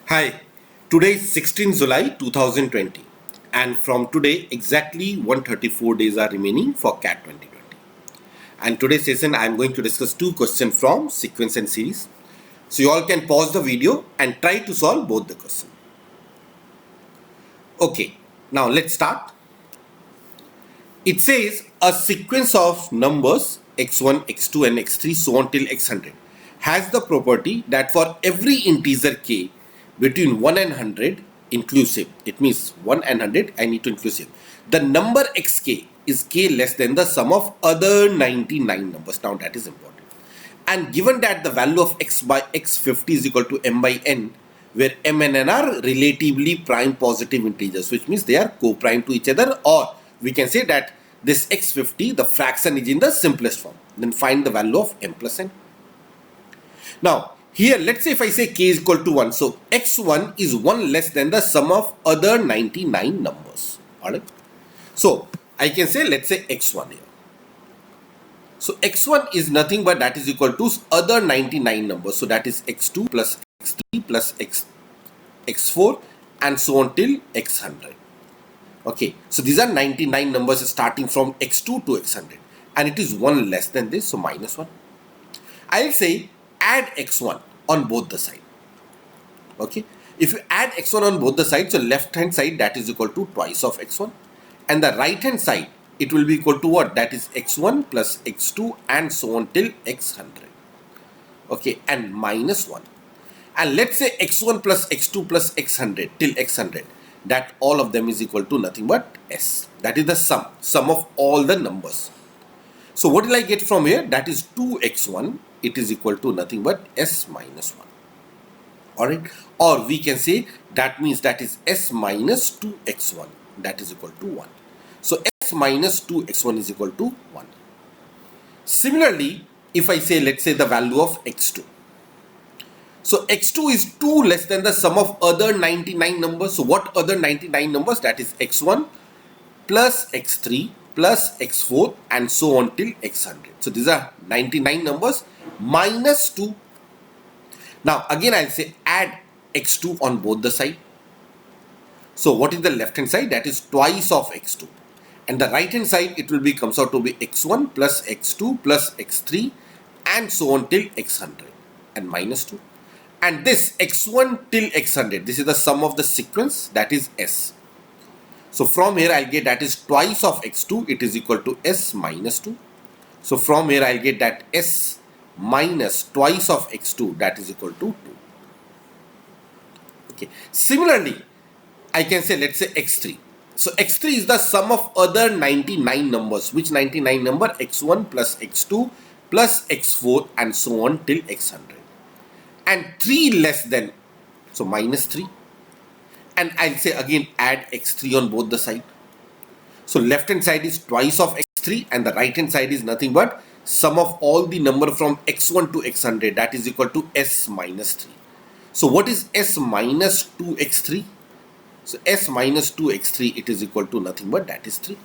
Hi, today is 16th July 2020 and from today exactly 134 days are remaining for CAT 2020. And today's session I am going to discuss two questions from sequence and series. So you all can pause the video and try to solve both the questions. Okay, now let's start. It says a sequence of numbers x1, x2 and x3 so on till x100 has the property that for every integer k between 1 and 100 inclusive, it means 1 and 100 I need to inclusive, the number xk is k less than the sum of other 99 numbers. Now that is important. And given that the value of x by x50 is equal to m by n, where m and n are relatively prime positive integers, which means they are co-prime to each other, or we can say that this x50, the fraction is in the simplest form. Then find the value of m plus n. Now, here let's say if I say k is equal to 1, so x1 is 1 less than the sum of other 99 numbers. Alright. So, I can say let's say x1 here. So x1 is nothing but that is equal to other 99 numbers. So that is x2 plus x3 plus x4 and so on till x100. Okay, so these are 99 numbers starting from x2 to x100 and it is 1 less than this, so minus 1. I'll say add x1 on both the sides. Okay, if you add x1 on both the sides, so left hand side that is equal to twice of x1 and the right hand side it will be equal to what? That is x1 plus x2 and so on till x100. Okay, and minus 1. And let's say x1 plus x2 plus x100 till x100. That all of them is equal to nothing but s. That is the sum of all the numbers. So what will I get from here? That is 2x1. It is equal to nothing but s minus 1. Alright. Or we can say that means that is s minus 2x1. That is equal to 1. So s minus 2x1 is equal to 1. Similarly, if I say let's say the value of x2. So x2 is 2 less than the sum of other 99 numbers. So what other 99 numbers? That is x1 plus x3 plus x4 and so on till x100. So these are 99 numbers minus 2. Now again I'll say add x2 on both the side. So what is the left hand side? That is twice of x2. And the right hand side it will be comes out to be x1 plus x2 plus x3 and so on till x100 and minus 2. And this x1 till x100, this is the sum of the sequence, that is s. So from here I'll get that is twice of x2, it is equal to s minus 2. So from here I'll get that s minus twice of x2, that is equal to 2. Okay. Similarly, I can say let's say x3. So x3 is the sum of other 99 numbers. Which 99 number? x1 plus x2 plus x4 and so on till x100. And 3 less than, so minus 3. And I'll say again add x3 on both the side. So left hand side is twice of x3 and the right hand side is nothing but sum of all the number from x1 to x100, that is equal to s minus 3. So what is s minus 2x3? So s minus 2x3 it is equal to nothing but that is 3.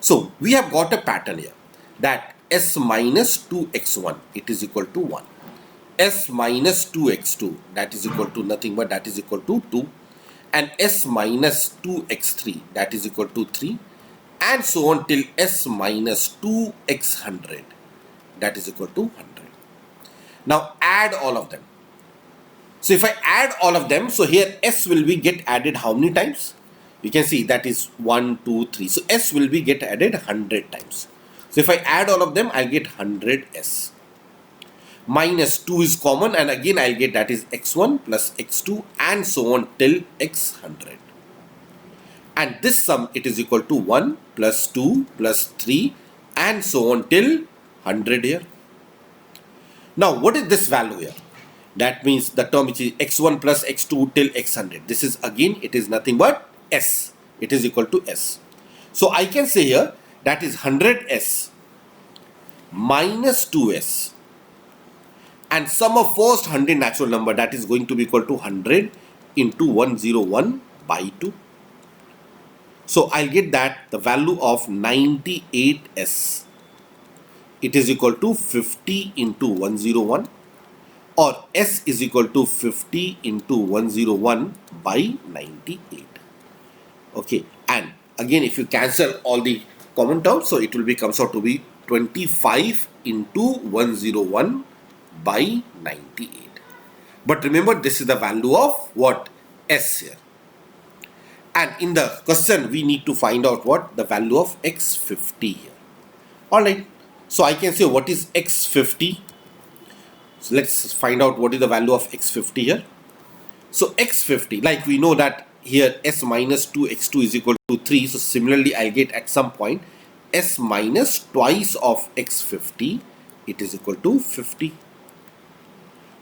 So we have got a pattern here that s minus 2x1 it is equal to 1. S minus 2x2 that is equal to nothing but that is equal to 2 and s minus 2x3 that is equal to 3 and so on till s minus 2x100 that is equal to 100. Now add all of them. So if I add all of them, so here s will be get added how many times? You can see that is 1, 2, 3. So s will be get added 100 times. So if I add all of them, I'll get 100s. Minus 2 is common and again I'll get that is x1 plus x2 and so on till x100. And this sum it is equal to 1 plus 2 plus 3 and so on till 100 here. Now what is this value here? That means the term which is x1 plus x2 till x100. This is again it is nothing but s. It is equal to s. So I can say here that is 100s minus 2s. And sum of first 100 natural number, that is going to be equal to 100 into 101 by 2. So I'll get that the value of 98s. It is equal to 50 into 101. or S is equal to 50 into 101 by 98. Okay, and again if you cancel all the common terms, so it will be comes out to be 25 into 101 by 98. But remember, this is the value of what? S here. And in the question we need to find out what? The value of x50 here. Alright, so I can say what is x50. So let's find out what is the value of x50 here. So x50, like we know that here s minus 2x2 is equal to 3. So similarly I'll get at some point s minus twice of x50, it is equal to 50.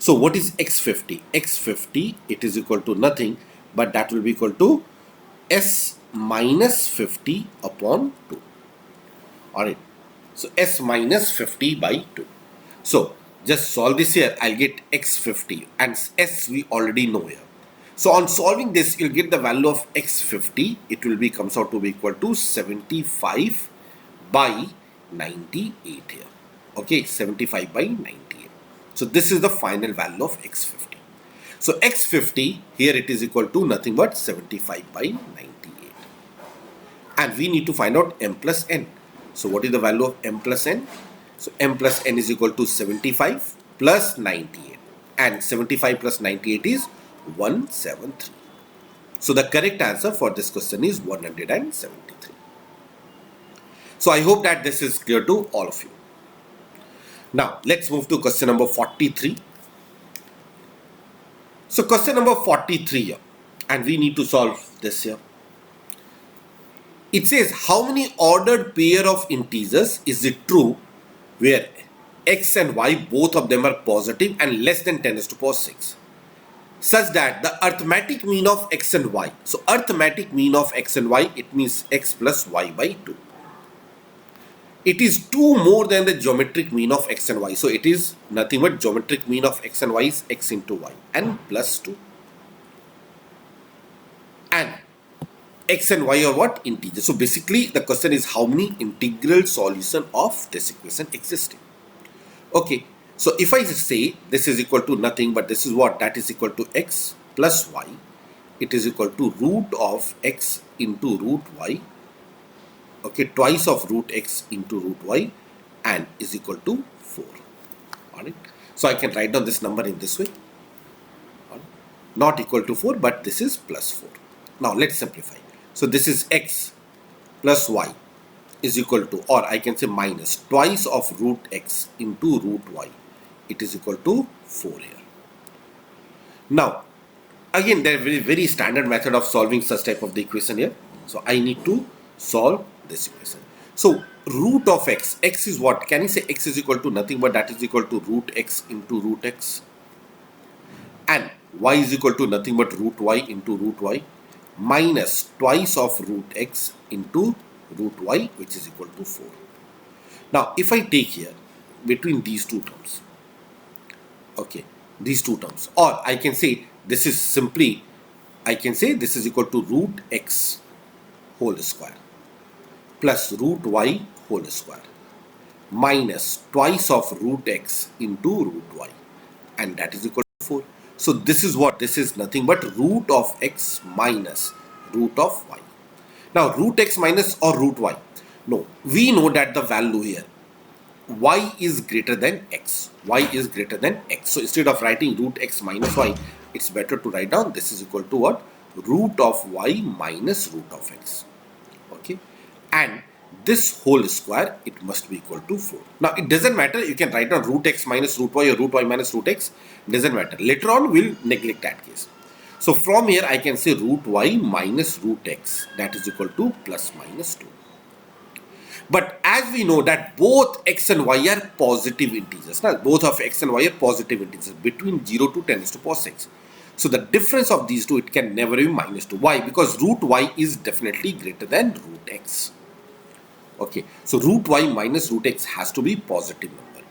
So what is x50? x50, it is equal to nothing but that will be equal to s minus 50 upon 2. Alright, so s minus 50 by 2. So just solve this here, I'll get x50 and s we already know here. So on solving this, you'll get the value of x50. It will be comes out to be equal to 75 by 98 here. Okay, 75 by 98. So this is the final value of x50. So x50 here it is equal to nothing but 75 by 98. And we need to find out m plus n. So what is the value of m plus n? So m plus n is equal to 75 plus 98. And 75 plus 98 is 173. So the correct answer for this question is 173. So I hope that this is clear to all of you. Now let's move to question number 43. So question number 43 here, and we need to solve this here. It says how many ordered pair of integers is it true where x and y both of them are positive and less than 10 to the power 6, such that the arithmetic mean of x and y. So arithmetic mean of x and y, it means x plus y by 2. It is 2 more than the geometric mean of x and y. So it is nothing but geometric mean of x and y is x into y and plus 2. And x and y are what? Integers. So basically the question is how many integral solution of this equation existing. Okay, so if I say this is equal to nothing but this is what? That is equal to x plus y. It is equal to root of x into root y. Okay, twice of root x into root y and is equal to 4. Alright, so I can write down this number in this way. Alright. Not equal to 4 but this is plus 4. Now let's simplify. So this is x plus y is equal to, or I can say minus twice of root x into root y. It is equal to 4 here. Now again there is very standard method of solving such type of the equation here. So I need to solve this equation. So root of x is what? Can you say x is equal to nothing but that is equal to root x into root x, and y is equal to nothing but root y into root y minus twice of root x into root y, which is equal to 4. Now if I take here between these two terms, okay, these two terms, or I can say this is simply, I can say this is equal to root x whole square plus root y whole square minus twice of root x into root y, and that is equal to 4. So this is what? This is nothing but root of x minus root of y. Now root x minus or root y? No, we know that the value here y is greater than x. Y is greater than x. So instead of writing root x minus y, it's better to write down this is equal to what? Root of y minus root of x. Okay, and this whole square, it must be equal to 4. Now it doesn't matter, you can write down root x minus root y or root y minus root x, doesn't matter. Later on we'll neglect that case. So from here I can say root y minus root x, that is equal to plus minus 2. But as we know that both x and y are positive integers, now both of x and y are positive integers between 0 to 10 to the power 6. So the difference of these two, it can never be minus 2. Why? Because root y is definitely greater than root x. Okay, so root y minus root x has to be positive number.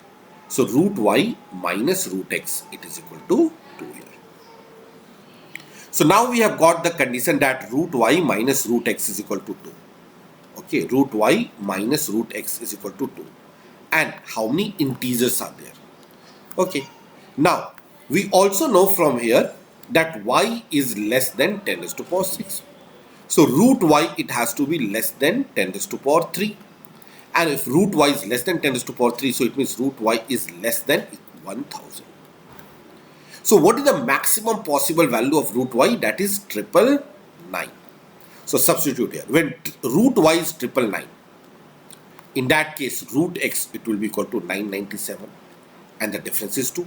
So root y minus root x, it is equal to 2 here. So now we have got the condition that root y minus root x is equal to 2. Okay, root y minus root x is equal to 2. And how many integers are there? Okay, now We also know from here that y is less than 10 raised to power 6. So root y, it has to be less than 10 raised to power 3. And if root y is less than 10 raised to power 3, so it means root y is less than 1000. So what is the maximum possible value of root y? That is 999. So substitute here. When root y is 999, in that case root x, it will be equal to 997 and the difference is 2.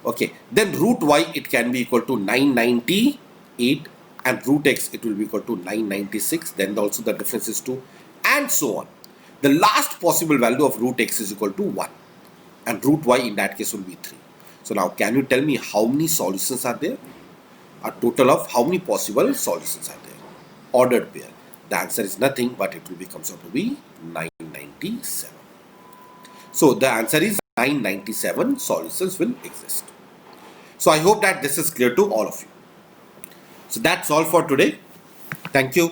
Okay, then root y, it can be equal to 998 and root x, it will be equal to 996, then also the difference is 2 and so on. The last possible value of root x is equal to 1 and root y in that case will be 3. So now can you tell me how many solutions are there? A total of how many possible solutions are there? Ordered pair. The answer is nothing but it will be comes out to be 997. So the answer is 997 solutions will exist. So I hope that this is clear to all of you. So that's all for today. Thank you.